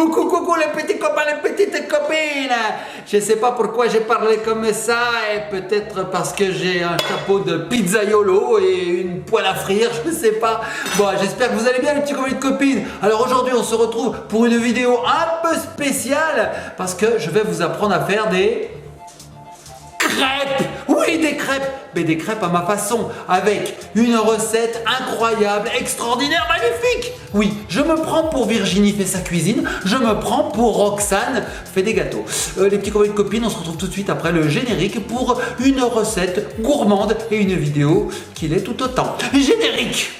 Coucou les petits copains, les petites copines. Je sais pas pourquoi j'ai parlé comme ça, et peut-être parce que j'ai un chapeau de pizzaiolo et une poêle à frire, je sais pas. Bon, j'espère que vous allez bien les petits copains et copines. Alors aujourd'hui on se retrouve pour une vidéo un peu spéciale parce que je vais vous apprendre à faire des crêpes. Oui, des crêpes, mais des crêpes à ma façon, avec une recette incroyable, extraordinaire, magnifique. Oui, je me prends pour Virginie fait sa cuisine, je me prends pour Roxane fait des gâteaux. Les petits copains et copines, on se retrouve tout de suite après le générique pour une recette gourmande et une vidéo qui l'est tout autant. Générique.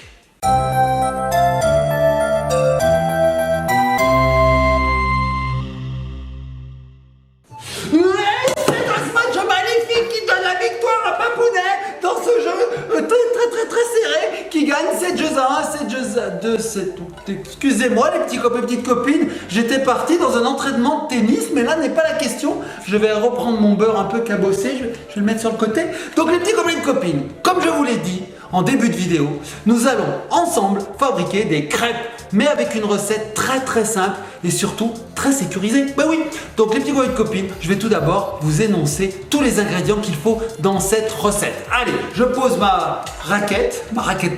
Qui gagne 7 jeux à 1, 7 jeux à 2, 7... Excusez-moi les petits copains et petites copines, j'étais parti dans un entraînement de tennis, mais là n'est pas la question. Je vais reprendre mon beurre un peu cabossé, je vais le mettre sur le côté. Donc les petits copains et copines, comme je vous l'ai dit en début de vidéo, nous allons ensemble fabriquer des crêpes, mais avec une recette très simple et surtout très sécurisée. Ben oui, donc les petits copains et copines, je vais tout d'abord vous énoncer tous les ingrédients qu'il faut dans cette recette. Allez, je pose ma raquette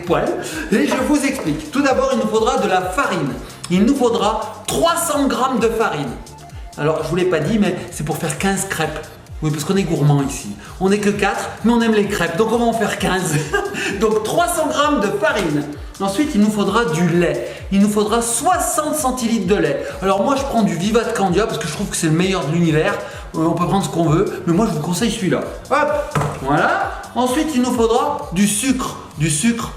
poêle et je vous explique. Tout d'abord, il nous faudra de la farine. Il nous faudra 300 g de farine. Alors, je vous l'ai pas dit, mais c'est pour faire 15 crêpes. Oui, parce qu'on est gourmand ici. On n'est que 4, mais on aime les crêpes, donc on va en faire 15. Donc 300 g de farine. Ensuite, il nous faudra du lait. Il nous faudra 60 centilitres de lait. Alors moi, je prends du Viva de Candia parce que je trouve que c'est le meilleur de l'univers. On peut prendre ce qu'on veut, mais moi, je vous conseille celui-là. Hop, voilà. Ensuite, il nous faudra du sucre. Du sucre.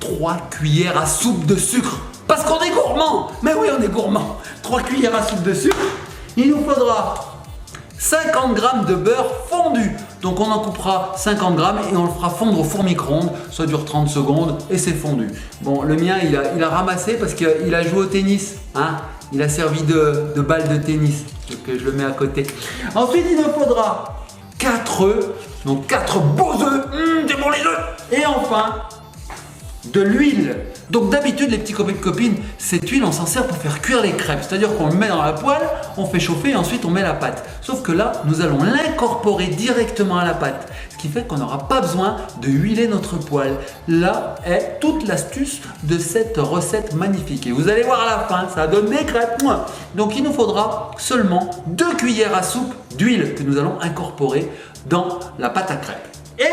3 cuillères à soupe de sucre. Parce qu'on est gourmand. Mais oui, on est gourmand. 3 cuillères à soupe de sucre. Il nous faudra 50 g de beurre fondu. Donc on en coupera 50 g et on le fera fondre au four micro-ondes. Ça dure 30 secondes et c'est fondu. Bon, le mien, il a ramassé parce qu'il a joué au tennis. Hein, il a servi de balle de tennis. Donc je le mets à côté. Ensuite, il nous faudra 4 œufs. Donc 4 beaux œufs. C'est bon les œufs. Et enfin, de l'huile. Donc d'habitude les petits copains et copines, cette huile on s'en sert pour faire cuire les crêpes. C'est-à-dire qu'on le met dans la poêle, on fait chauffer et ensuite on met la pâte. Sauf que là, nous allons l'incorporer directement à la pâte. Ce qui fait qu'on n'aura pas besoin de huiler notre poêle. Là est toute l'astuce de cette recette magnifique. Et vous allez voir à la fin, ça donne des crêpes. Donc il nous faudra seulement 2 cuillères à soupe d'huile que nous allons incorporer dans la pâte à crêpes. Et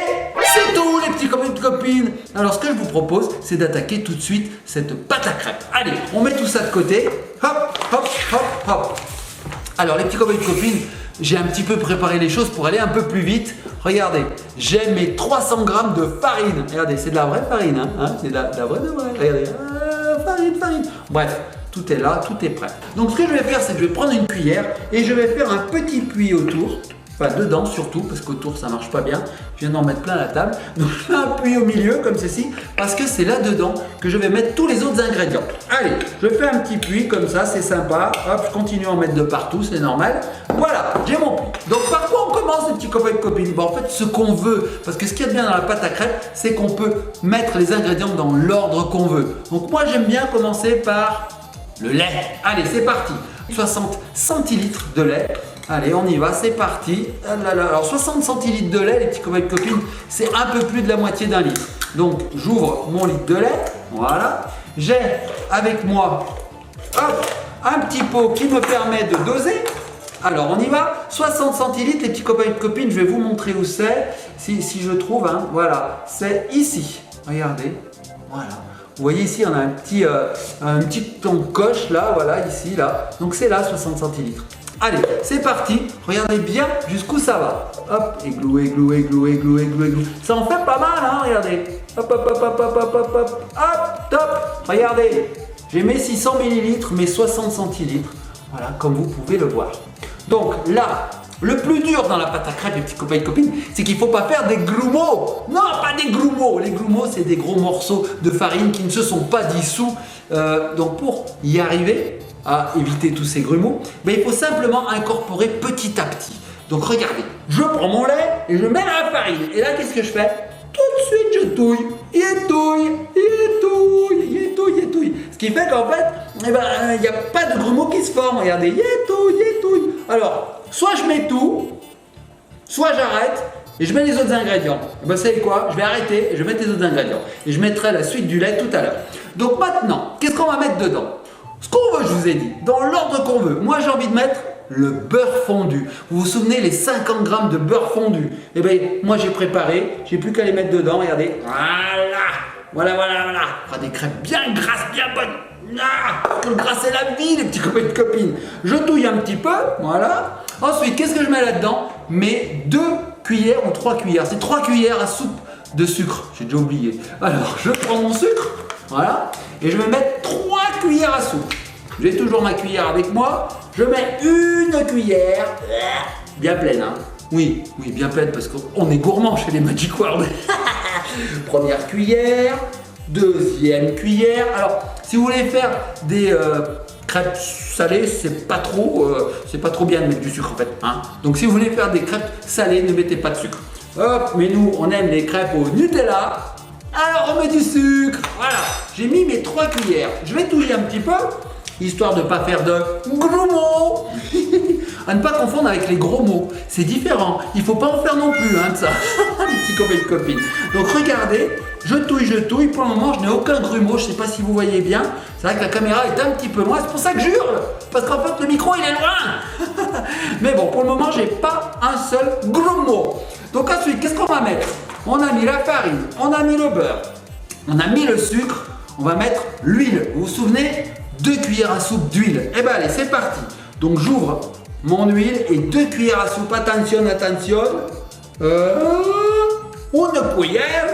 c'est tout les petits copains et copines. Alors ce que je vous propose, c'est d'attaquer tout de suite cette pâte à crêpes. Allez, on met tout ça de côté. Hop, hop, hop, hop. Alors les petits copains et copines, j'ai un petit peu préparé les choses pour aller un peu plus vite. Regardez, j'ai mes 300 g de farine. Regardez, c'est de la vraie farine. Hein, c'est de la vraie. Regardez, farine. Bref, tout est là, tout est prêt. Donc ce que je vais faire, c'est que je vais prendre une cuillère et je vais faire un petit puits autour. Enfin dedans surtout, parce qu'autour ça marche pas bien. Je viens d'en mettre plein la table. Donc je fais un puits au milieu comme ceci, parce que c'est là-dedans que je vais mettre tous les autres ingrédients. Allez, je fais un petit puits comme ça, c'est sympa. Hop, je continue à en mettre de partout, c'est normal. Voilà, j'ai mon puits. Donc par quoi on commence les petits copains et copines? Bon, en fait, ce qu'on veut, parce que ce qu'il y a de bien dans la pâte à crêpes, c'est qu'on peut mettre les ingrédients dans l'ordre qu'on veut. Donc moi j'aime bien commencer par le lait. Allez, c'est parti. 60 centilitres de lait. Allez, on y va, c'est parti. Alors 60 centilitres de lait, les petits copains et copines, c'est un peu plus de la moitié d'un litre. Donc j'ouvre mon litre de lait, voilà. J'ai avec moi un petit pot qui me permet de doser. Alors on y va, 60 centilitres, les petits copains et copines, je vais vous montrer où c'est, si je trouve, hein, voilà, c'est ici. Regardez, voilà. Vous voyez ici, on a un petit encoche là, voilà, ici, là. Donc c'est là, 60 centilitres. Allez, c'est parti. Regardez bien jusqu'où ça va. Hop, églou. Ça en fait pas mal, hein, regardez. Hop, top. Regardez, j'ai mes 600 ml, mes 60 centilitres. Voilà, comme vous pouvez le voir. Donc là, le plus dur dans la pâte à crêpes, les petits copains et copines, c'est qu'il ne faut pas faire des grumeaux. Non, pas des grumeaux. Les grumeaux, c'est des gros morceaux de farine qui ne se sont pas dissous. Donc pour y arriver à éviter tous ces grumeaux, il faut simplement incorporer petit à petit. Donc regardez, je prends mon lait et je mets la farine. Et là, qu'est-ce que je fais? Tout de suite, je touille. Ce qui fait qu'en fait, eh ben, il n'y a pas de grumeaux qui se forment. Regardez, yétouille. Alors, soit je mets tout, soit j'arrête et je mets les autres ingrédients. Eh ben, vous savez quoi? Je vais arrêter et je vais mettre les autres ingrédients. Et je mettrai la suite du lait tout à l'heure. Donc maintenant, qu'est-ce qu'on va mettre dedans? Ce qu'on veut, je vous ai dit, dans l'ordre qu'on veut. Moi, j'ai envie de mettre le beurre fondu. Vous vous souvenez les 50 grammes de beurre fondu? Eh bien, moi, j'ai préparé. J'ai plus qu'à les mettre dedans. Regardez. Voilà. On fera des crêpes bien grasses, bien bonnes. Parce que le gras, c'est la vie, les petits copains et copines. Je touille un petit peu. Voilà. Ensuite, qu'est-ce que je mets là-dedans? Mais 2 cuillères ou 3 cuillères. C'est 3 cuillères à soupe de sucre. J'ai déjà oublié. Alors, je prends mon sucre. Voilà. Et je vais mettre 3 cuillères à soupe. J'ai toujours ma cuillère avec moi. Je mets une cuillère. Bien pleine, hein. Oui, bien pleine parce qu'on est gourmand chez les Magic World. Première cuillère. Deuxième cuillère. Alors, si vous voulez faire des crêpes salées, c'est pas trop bien de mettre du sucre en fait. Hein. Donc, si vous voulez faire des crêpes salées, ne mettez pas de sucre. Hop, mais nous, on aime les crêpes au Nutella. Alors on met du sucre, voilà, j'ai mis mes 3 cuillères, je vais touiller un petit peu, histoire de ne pas faire de gros mots, à ne pas confondre avec les gros mots, c'est différent, il ne faut pas en faire non plus, hein, de ça, les petits copains et copines. Donc regardez, je touille, pour le moment je n'ai aucun grumeau, je ne sais pas si vous voyez bien, c'est vrai que la caméra est un petit peu loin, c'est pour ça que j'hurle, parce qu'en fait le micro il est loin. Mais bon, pour le moment j'ai pas un seul grumeau. Donc ensuite, qu'est-ce qu'on va mettre? On a mis la farine, on a mis le beurre, on a mis le sucre, on va mettre l'huile. Vous vous souvenez? 2 cuillères à soupe d'huile. Eh bien allez, c'est parti. Donc j'ouvre mon huile et 2 cuillères à soupe. Attention. Une cuillère.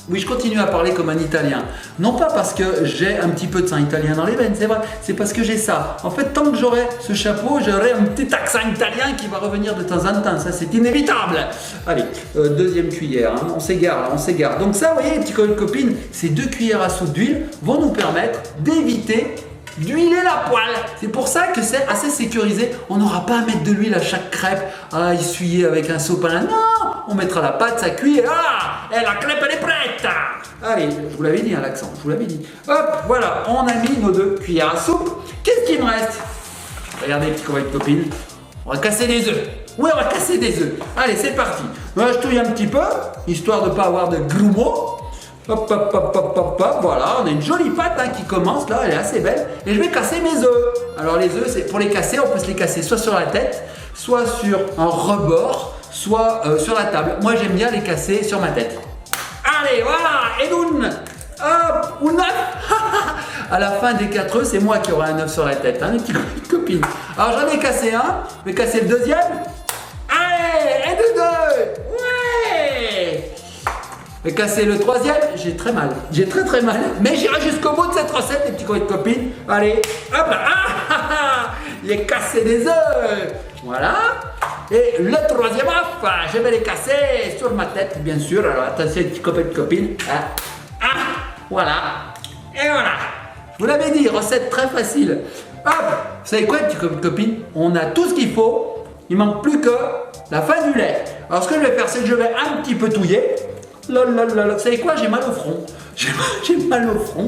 Oui, je continue à parler comme un Italien. Non pas parce que j'ai un petit peu de sang italien dans les veines, c'est vrai. C'est parce que j'ai ça. En fait, tant que j'aurai ce chapeau, j'aurai un petit accent italien qui va revenir de temps en temps. Ça, c'est inévitable. Allez, deuxième cuillère. Hein. On s'égare là, on s'égare. Donc ça, vous voyez, les petits copines, ces 2 cuillères à soupe d'huile vont nous permettre d'éviter d'huiler la poêle. C'est pour ça que c'est assez sécurisé. On n'aura pas à mettre de l'huile à chaque crêpe, à essuyer avec un sopalin. Non, on mettra la pâte, ça cuit et la crêpe elle est prête. Allez, je vous l'avais dit, hein, l'accent, je vous l'avais dit. Hop, voilà, on a mis nos 2 cuillères à soupe. Qu'est-ce qu'il me reste? Regardez, les petits copains et copines, on va casser des œufs. Oui, on va casser des œufs. Allez, c'est parti. Moi, je touille un petit peu, histoire de ne pas avoir de grumeaux. Hop, voilà, on a une jolie pâte hein, qui commence là, elle est assez belle. Et je vais casser mes œufs. Alors les œufs, c'est pour les casser, on peut se les casser soit sur la tête, soit sur un rebord, soit sur la table. Moi j'aime bien les casser sur ma tête. Allez, voilà, et une, hop, un œuf. À la fin des 4 œufs, c'est moi qui aurai un œuf sur la tête, hein, les petites copines. Alors j'en ai cassé un, je vais casser le deuxième. Allez, et de 2. Ouais. Je vais casser le troisième, j'ai très mal. J'ai très mal, mais j'irai jusqu'au bout de cette recette, les petits copains et copines. Allez, hop là, j'ai cassé des œufs. Voilà. Et le troisième œuf, je vais les casser sur ma tête, bien sûr. Alors attention, les petits copains et copines. Voilà. Et voilà. Je vous l'avais dit, recette très facile. Hop, vous savez quoi, les petits copains et copines? On a tout ce qu'il faut. Il manque plus que la fin du lait. Alors ce que je vais faire, c'est que je vais un petit peu touiller. Vous savez quoi? J'ai mal au front. J'ai mal au front.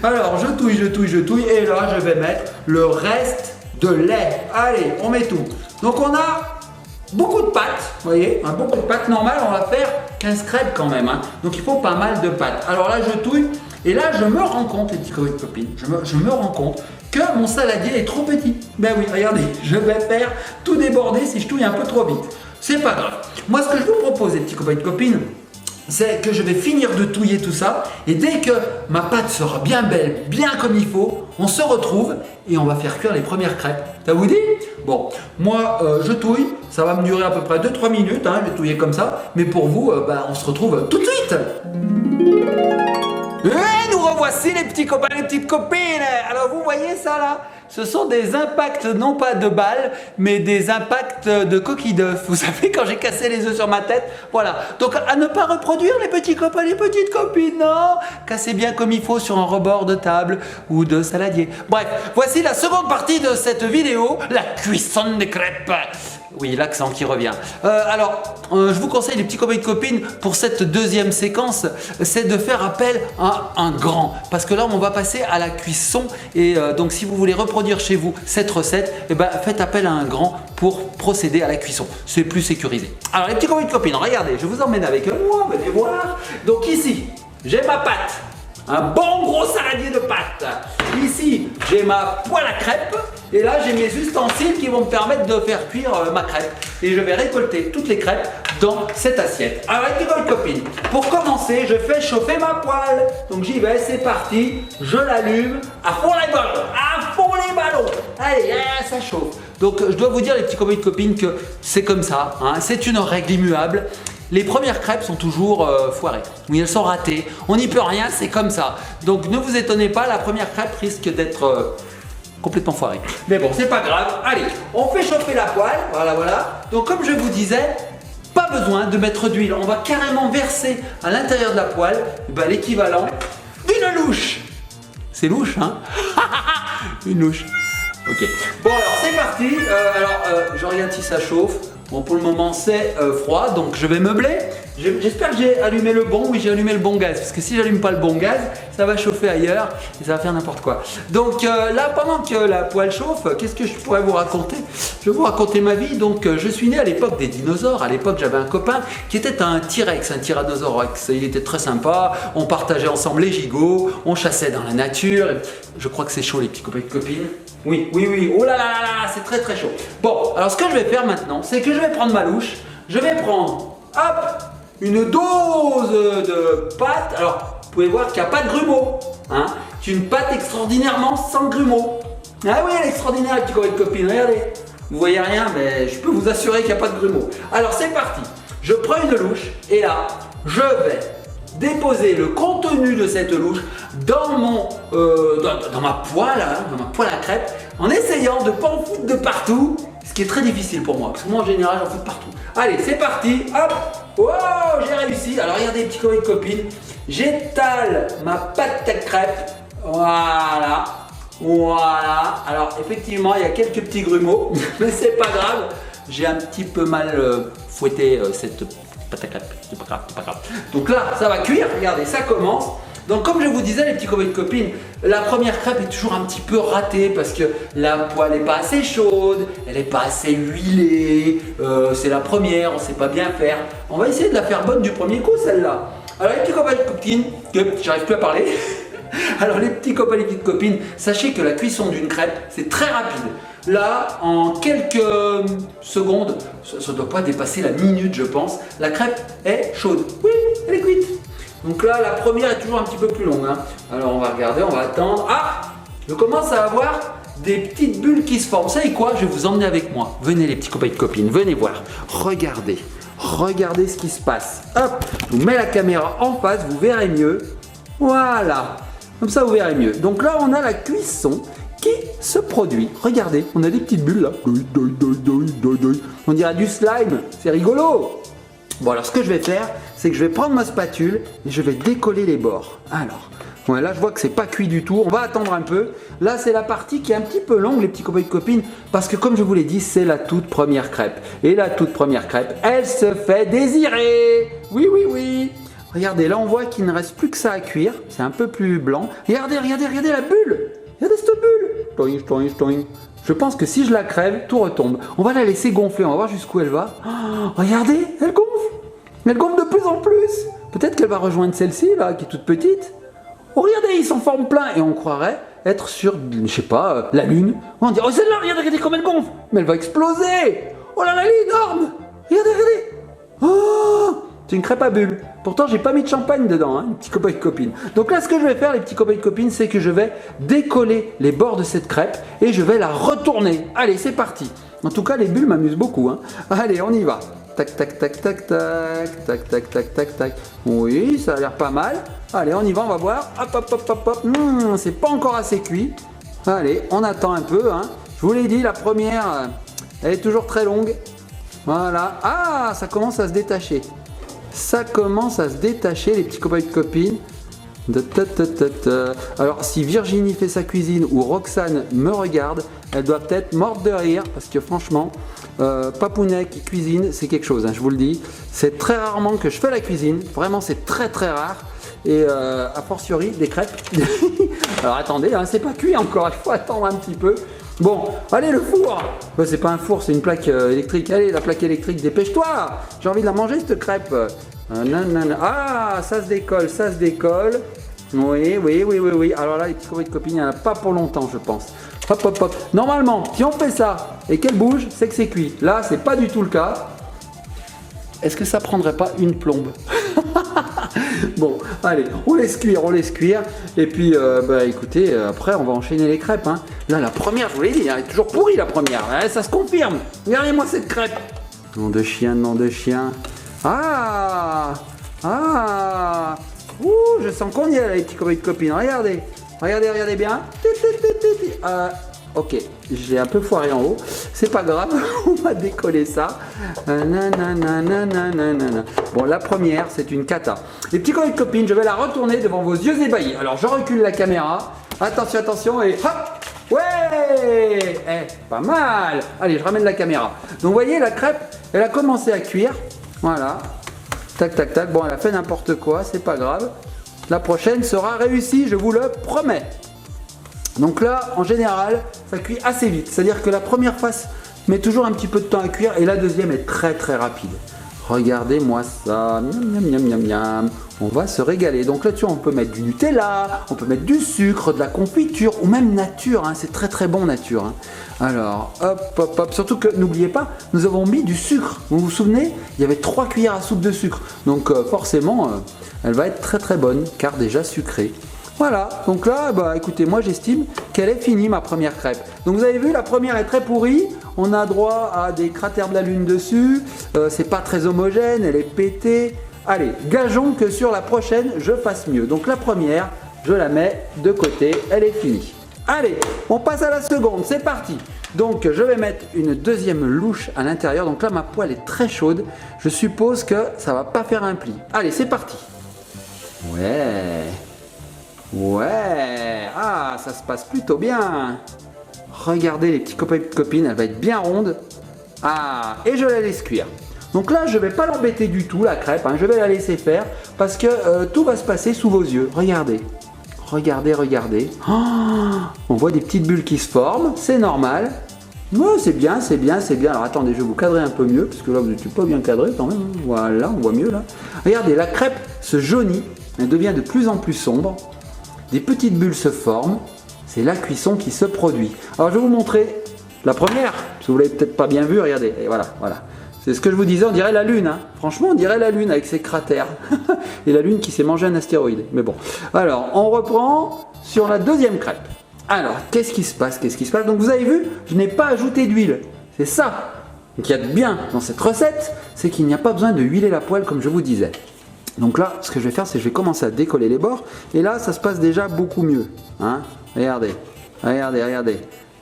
Alors, je touille. Et là, je vais mettre le reste de lait. Allez, on met tout. Donc, on a beaucoup de pâtes. Vous voyez? Beaucoup de pâtes normales. On va faire 15 crêpes quand même. Hein. Donc, il faut pas mal de pâtes. Alors là, je touille. Et là, je me rends compte, les petits copains et copines, je me rends compte que mon saladier est trop petit. Ben oui, regardez, je vais faire tout déborder si je touille un peu trop vite. C'est pas grave. Moi, ce que je vous propose, les petits copains et copines, c'est que je vais finir de touiller tout ça et dès que ma pâte sera bien belle, bien comme il faut, on se retrouve et on va faire cuire les premières crêpes. Ça vous dit? Bon, moi je touille, ça va me durer à peu près 2-3 minutes, hein, je vais touiller comme ça, mais pour vous, on se retrouve tout de suite. Et nous revoici les petits copains, les petites copines. Alors vous voyez ça là? Ce sont des impacts, non pas de balles, mais des impacts de coquilles d'œufs. Vous savez, quand j'ai cassé les œufs sur ma tête, voilà. Donc, à ne pas reproduire, les petits copains, les petites copines, non. Cassez bien comme il faut sur un rebord de table ou de saladier. Bref, voici la seconde partie de cette vidéo, la cuisson des crêpes. Oui, l'accent qui revient. Je vous conseille les petits copains et copines pour cette deuxième séquence, c'est de faire appel à un grand. Parce que là, on va passer à la cuisson et donc si vous voulez reproduire chez vous cette recette, faites appel à un grand pour procéder à la cuisson. C'est plus sécurisé. Alors les petits copains et copines, regardez, je vous emmène avec moi, venez voir. Donc ici, j'ai ma pâte. Un bon gros saladier de pâtes. Ici, j'ai ma poêle à crêpes. Et là, j'ai mes ustensiles qui vont me permettre de faire cuire ma crêpe. Et je vais récolter toutes les crêpes dans cette assiette. Alors, les petits copines, pour commencer, je fais chauffer ma poêle. Donc, j'y vais, c'est parti. Je l'allume à fond les ballons. À fond les ballons. Allez, ça chauffe. Donc, je dois vous dire, les petits copains et copines, que c'est comme ça. Hein, c'est une règle immuable. Les premières crêpes sont toujours foirées, oui, elles sont ratées, on n'y peut rien, c'est comme ça. Donc ne vous étonnez pas, la première crêpe risque d'être complètement foirée. Mais bon, c'est pas grave, allez, on fait chauffer la poêle, voilà. Donc comme je vous disais, pas besoin de mettre d'huile, on va carrément verser à l'intérieur de la poêle l'équivalent d'une louche. C'est louche, hein? Une louche. Ok. Bon alors c'est parti, je regarde si ça chauffe. Bon, pour le moment c'est froid, donc je vais meubler. J'espère que j'ai allumé le bon, oui j'ai allumé le bon gaz, parce que si j'allume pas le bon gaz, ça va chauffer ailleurs et ça va faire n'importe quoi. Donc là, pendant que la poêle chauffe, qu'est-ce que je pourrais vous raconter? Je vais vous raconter ma vie. Donc je suis né à l'époque des dinosaures. À l'époque, j'avais un copain qui était un T-Rex, un Tyrannosaurus Rex. Il était très sympa, on partageait ensemble les gigots, on chassait dans la nature. Je crois que c'est chaud les petits copains et copines. Oui, oh là là, c'est très très chaud. Bon, alors ce que je vais faire maintenant, c'est que je vais prendre ma louche, je vais prendre, hop, une dose de pâte. Alors, vous pouvez voir qu'il n'y a pas de grumeaux, hein. C'est une pâte extraordinairement sans grumeaux. Ah oui, elle est extraordinaire, les petits copains et copines, regardez. Vous voyez rien, mais je peux vous assurer qu'il n'y a pas de grumeaux. Alors, c'est parti. Je prends une louche et là, je vais déposer le contenu de cette louche dans ma poêle, hein, dans ma poêle à crêpes, en essayant de ne pas en foutre de partout, ce qui est très difficile pour moi, parce que moi en général j'en fous de partout. Allez, c'est parti, hop, wow, j'ai réussi. Alors regardez, petits copains et copines, j'étale ma pâte à crêpes, voilà. Alors effectivement, il y a quelques petits grumeaux, mais c'est pas grave, j'ai un petit peu mal fouetté cette pâte à crêpes, c'est pas grave. Donc là, ça va cuire, regardez, ça commence. Donc comme je vous disais les petits copains et copines, la première crêpe est toujours un petit peu ratée parce que la poêle n'est pas assez chaude, elle n'est pas assez huilée, c'est la première, on ne sait pas bien faire. On va essayer de la faire bonne du premier coup celle-là. Alors les petits copains et copines, j'arrive plus à parler. Alors les petits copains et les petites copines, sachez que la cuisson d'une crêpe, c'est très rapide. Là, en quelques secondes, ça ne doit pas dépasser la minute je pense, la crêpe est chaude. Oui, elle est cuite. Donc là, la première est toujours un petit peu plus longue, hein. Alors on va regarder, on va attendre. Ah, je commence à avoir des petites bulles qui se forment. Vous savez quoi? Je vais vous emmener avec moi. Venez les petits copains et copines, venez voir. Regardez ce qui se passe. Hop, je vous mets la caméra en face, vous verrez mieux. Voilà, comme ça vous verrez mieux. Donc là, on a la cuisson qui se produit. Regardez, on a des petites bulles là. On dirait du slime, c'est rigolo. Bon alors ce que je vais faire, c'est que je vais prendre ma spatule et je vais décoller les bords. Alors, ouais, là je vois que c'est pas cuit du tout, on va attendre un peu. Là c'est la partie qui est un petit peu longue les petits copains et copines, parce que comme je vous l'ai dit, c'est la toute première crêpe. Et la toute première crêpe, elle se fait désirer. Oui. Regardez, là on voit qu'il ne reste plus que ça à cuire, c'est un peu plus blanc. Regardez la bulle. Regardez cette bulle. Toing. Je pense que si je la crève, tout retombe. On va la laisser gonfler, on va voir jusqu'où elle va. Oh, regardez, elle gonfle. Elle gonfle de plus en plus. Peut-être qu'elle va rejoindre celle-ci, là, qui est toute petite. Oh, regardez, il s'en forme plein. Et on croirait être sur, je sais pas, la Lune. On dit, oh, celle-là, regardez comme elle gonfle. Mais elle va exploser. Oh là là, elle est énorme. Regardez. Oh, c'est une crêpe à bulles. Pourtant, j'ai pas mis de champagne dedans, hein, les petits copains et copines. Donc là, ce que je vais faire, les petits copains et copines, c'est que je vais décoller les bords de cette crêpe et je vais la retourner. Allez, c'est parti. En tout cas, les bulles m'amusent beaucoup, hein. Allez, on y va. Tac. Oui, ça a l'air pas mal. Allez, on y va, on va voir. Hop. C'est pas encore assez cuit. Allez, on attend un peu, hein. Je vous l'ai dit, la première, elle est toujours très longue. Voilà. Ah, ça commence à se détacher. Ça commence à se détacher, les petits copains et copines. Alors si Virginie fait sa cuisine ou Roxane me regarde, elle doit peut-être morte de rire parce que franchement, Papounet qui cuisine, c'est quelque chose, hein, je vous le dis. C'est très rarement que je fais la cuisine, vraiment c'est très très rare. Et a fortiori des crêpes. Alors attendez, hein, c'est pas cuit encore, il faut attendre un petit peu. Bon, allez le four. Bah, c'est pas un four, c'est une plaque électrique. Allez, la plaque électrique, dépêche-toi. J'ai envie de la manger cette crêpe. Ah, ça se décolle, ça se décolle. Oui. Alors là, les petits copains de copines, il n'y en a pas pour longtemps, je pense. Hop, hop, hop. Normalement, si on fait ça et qu'elle bouge, c'est que c'est cuit. Là, c'est pas du tout le cas. Est-ce que ça prendrait pas une plombe? Bon, allez, on laisse cuire. Et puis, écoutez, après, on va enchaîner les crêpes. Hein. Là, la première, je vous l'ai dit, elle est toujours pourrie la première. Hein, ça se confirme. Regardez-moi cette crêpe. Nom de chien, nom de chien. Ah. Ouh, je sens qu'on y est, là, les petits copains de copines. Regardez bien. Ok, j'ai un peu foiré en haut, c'est pas grave, on va décoller ça. Bon, la première, c'est une cata. Les petits copains de copines, je vais la retourner devant vos yeux ébahis. Alors, je recule la caméra. Attention, et hop. Ouais, pas mal. Allez, je ramène la caméra. Donc, vous voyez, la crêpe, elle a commencé à cuire. Voilà. Tac. Bon, elle a fait n'importe quoi, c'est pas grave. La prochaine sera réussie, je vous le promets. Donc là, en général, ça cuit assez vite. C'est-à-dire que la première phase met toujours un petit peu de temps à cuire et la deuxième est très très rapide. Regardez-moi ça. Miam. On va se régaler. Donc là-dessus, on peut mettre du Nutella, on peut mettre du sucre, de la confiture ou même nature. Hein. C'est très très bon nature. Hein. Alors, hop. Surtout que, n'oubliez pas, nous avons mis du sucre. Vous vous souvenez? Il y avait 3 cuillères à soupe de sucre. Donc forcément, elle va être très très bonne car déjà sucrée. Voilà, donc là, écoutez, moi j'estime qu'elle est finie ma première crêpe. Donc vous avez vu, la première est très pourrie. On a droit à des cratères de la lune dessus. C'est pas très homogène, elle est pétée. Allez, gageons que sur la prochaine, je fasse mieux. Donc la première, je la mets de côté, elle est finie. Allez, on passe à la seconde, c'est parti. Donc je vais mettre une deuxième louche à l'intérieur. Donc là, ma poêle est très chaude. Je suppose que ça va pas faire un pli. Allez, c'est parti. Ouais, ah, ça se passe plutôt bien. Regardez les petits copains et copines, elle va être bien ronde. Ah, et je la laisse cuire. Donc là, je ne vais pas l'embêter du tout, la crêpe, hein. Je vais la laisser faire parce que tout va se passer sous vos yeux. Regardez. Oh, on voit des petites bulles qui se forment, c'est normal. Ouais, c'est bien. Alors attendez, je vais vous cadrer un peu mieux parce que là, vous n'êtes pas bien cadré quand même. Voilà, on voit mieux là. Regardez, la crêpe se jaunit, elle devient de plus en plus sombre. Des petites bulles se forment, c'est la cuisson qui se produit. Alors je vais vous montrer la première, parce que vous ne l'avez peut-être pas bien vu, regardez, et voilà. C'est ce que je vous disais, on dirait la Lune, hein. Franchement on dirait la Lune avec ses cratères. Et la Lune qui s'est mangé un astéroïde, mais bon. Alors on reprend sur la deuxième crêpe. Alors qu'est-ce qui se passe? Donc vous avez vu, je n'ai pas ajouté d'huile, c'est ça. Donc il y a de bien dans cette recette, c'est qu'il n'y a pas besoin de huiler la poêle comme je vous disais. Donc là, ce que je vais faire, c'est que je vais commencer à décoller les bords. Et là, ça se passe déjà beaucoup mieux. Hein, regardez.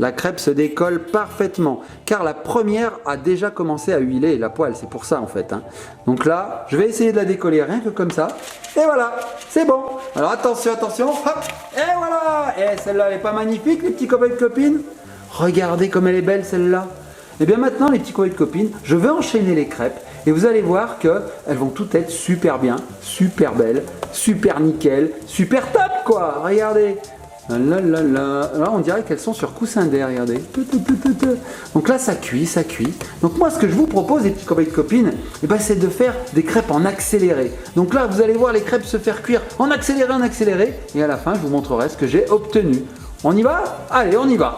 La crêpe se décolle parfaitement. Car la première a déjà commencé à huiler la poêle. C'est pour ça, en fait. Hein. Donc là, je vais essayer de la décoller rien que comme ça. Et voilà, c'est bon. Alors attention. Hop, et voilà. Et celle-là, elle n'est pas magnifique, les petits copains de copines? Regardez comme elle est belle, celle-là. Et bien maintenant, les petits copains de copines, je vais enchaîner les crêpes. Et vous allez voir qu'elles vont toutes être super bien, super belles, super nickel, super top quoi. Regardez. Là, on dirait qu'elles sont sur coussin d'air, regardez. Donc là, ça cuit. Donc moi, ce que je vous propose, les petits copains de copines, c'est de faire des crêpes en accéléré. Donc là, vous allez voir les crêpes se faire cuire en accéléré. Et à la fin, je vous montrerai ce que j'ai obtenu. On y va? Allez, on y va.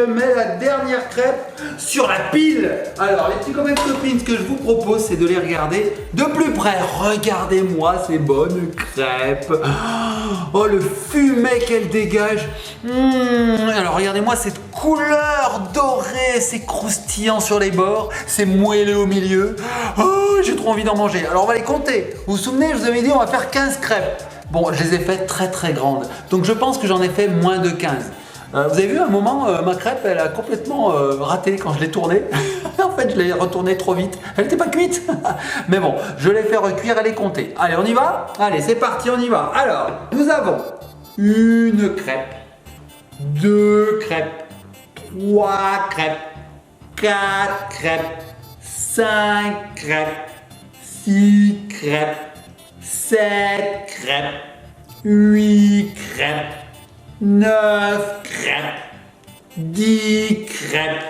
mets la dernière crêpe sur la pile. Alors les petits copains et copines, ce que je vous propose, c'est de les regarder de plus près. Regardez-moi ces bonnes crêpes. Oh, le fumet qu'elles dégagent. Alors regardez-moi cette couleur dorée, c'est croustillant sur les bords, c'est moelleux au milieu. Oh, j'ai trop envie d'en manger. Alors on va les compter. Vous vous souvenez, je vous avais dit on va faire 15 crêpes. Bon, je les ai faites très très grandes. Donc je pense que j'en ai fait moins de 15. Vous avez vu, à un moment, ma crêpe, elle a complètement raté quand je l'ai tournée. En fait, je l'ai retournée trop vite. Elle n'était pas cuite. Mais bon, je l'ai fait recuire, elle est comptée. Allez, on y va? Allez, c'est parti, on y va. Alors, nous avons une crêpe, 2 crêpes, 3 crêpes, 4 crêpes, 5 crêpes, 6 crêpes, 7 crêpes, 8 crêpes, 9 crêpes, 10 crêpes,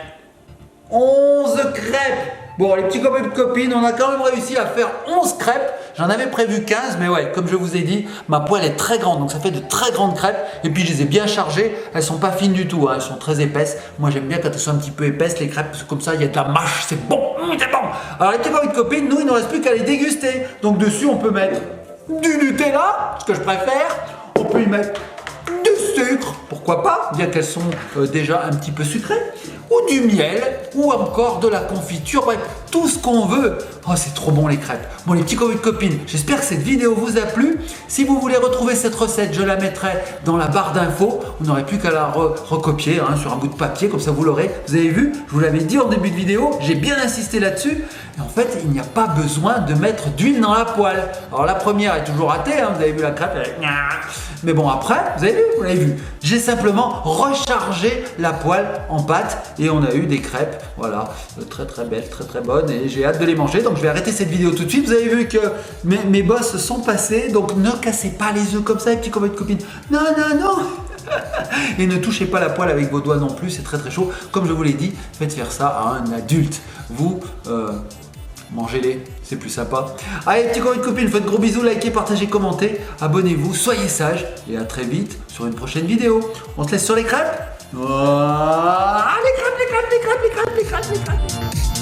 11 crêpes. Bon, les petits copains et copines, on a quand même réussi à faire 11 crêpes. J'en avais prévu 15, mais ouais, comme je vous ai dit, ma poêle est très grande, donc ça fait de très grandes crêpes. Et puis je les ai bien chargées, elles sont pas fines du tout, hein, elles sont très épaisses. Moi j'aime bien quand elles sont un petit peu épaisses, les crêpes, parce que comme ça il y a de la mâche, c'est bon, c'est bon. Alors les petits copains et copines, nous il ne nous reste plus qu'à les déguster. Donc dessus on peut mettre du Nutella, ce que je préfère. On peut y mettre du sucre, pourquoi pas, bien qu'elles sont déjà un petit peu sucrées, ou du miel, ou encore de la confiture, bref, tout ce qu'on veut. Oh, c'est trop bon les crêpes. Bon, les petits copains et copines, j'espère que cette vidéo vous a plu. Si vous voulez retrouver cette recette, je la mettrai dans la barre d'infos. Vous n'aurez plus qu'à la recopier sur un bout de papier, comme ça vous l'aurez. Vous avez vu, je vous l'avais dit en début de vidéo, j'ai bien insisté là-dessus. Et en fait, il n'y a pas besoin de mettre d'huile dans la poêle. Alors la première est toujours ratée, hein, vous avez vu la crêpe, mais bon après, vous avez vu, j'ai simplement rechargé la poêle en pâte et on a eu des crêpes, voilà, très très belles, très très bonnes et j'ai hâte de les manger. Donc je vais arrêter cette vidéo tout de suite. Vous avez vu que mes bosses sont passées, donc ne cassez pas les œufs comme ça les petits copains et copines. Non, non, non. Et ne touchez pas la poêle avec vos doigts non plus, c'est très très chaud. Comme je vous l'ai dit, faites faire ça à un adulte. Vous, mangez-les, c'est plus sympa. Allez, petits copains et copines, faites gros bisous, likez, partagez, commentez, abonnez-vous, soyez sages et à très vite sur une prochaine vidéo. On se laisse sur les crêpes. Les crêpes, les crêpes, les crêpes, les crêpes, les crêpes, les crêpes.